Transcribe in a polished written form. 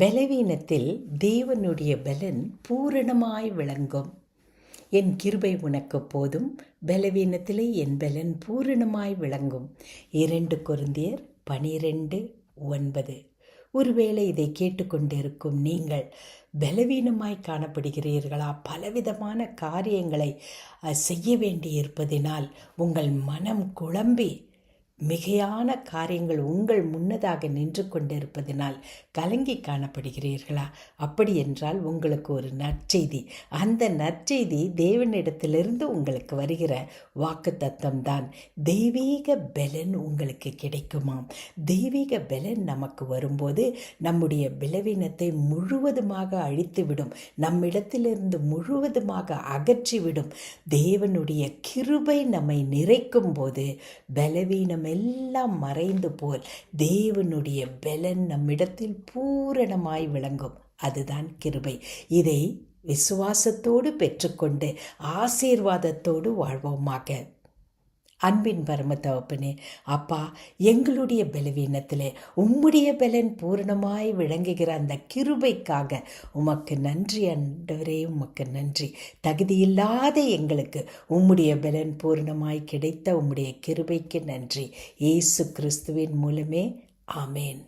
பலவீனத்தில் தேவனுடைய பலன் பூரணமாய் விளங்கும். என் கிருபை உனக்கு போதும், பலவீனத்திலே என் பலன் பூரணமாய் விளங்கும். 2 கொரிந்தியர் 12:9. ஒருவேளை இதை கேட்டுக்கொண்டிருக்கும் நீங்கள் பலவீனமாய் காணப்படுகிறீர்களா? பலவிதமான காரியங்களை செய்ய வேண்டியிருப்பதினால் உங்கள் மனம் குழம்பி மிகையான காரியங்கள் உங்கள் முன்னதாக நின்று கொண்டிருப்பதனால் கலங்கி காணப்படுகிறீர்களா? அப்படி என்றால் உங்களுக்கு ஒரு நற்செய்தி. அந்த நற்செய்தி தேவனிடத்திலிருந்து உங்களுக்கு வருகிற வாக்குத்தத்தம் தான். தெய்வீக பலன் உங்களுக்கு கிடைக்குமாம். தெய்வீக பலன் நமக்கு வரும்போது நம்முடைய பலவீனத்தை முழுவதுமாக அழித்துவிடும், நம்மிடத்திலிருந்து முழுவதுமாக அகற்றிவிடும். தேவனுடைய கிருபை நம்மை நிறைக்கும் போது பலவீனம் எல்லாம் மறைந்து போல் தேவனுடைய பலன் நம்மிடத்தில் பூரணமாய் விளங்கும். அதுதான் கிருபை. இதை விசுவாசத்தோடு பெற்றுக்கொண்டு ஆசீர்வாதத்தோடு வாழ்வோமாக. அன்பின் பரம தகப்பனே, அப்பா, எங்களுடைய பலவீனத்திலே உம்முடைய பலன் பூரணமாய் விளங்குகிற அந்த கிருபைக்காக உமக்கு நன்றி ஆண்டவரே, உமக்கு நன்றி. தகுதியில்லாத எங்களுக்கு உம்முடைய பலன் பூரணமாய் கிடைத்த உம்முடைய கிருபைக்கு நன்றி. இயேசு கிறிஸ்துவின் மூலமே ஆமேன்.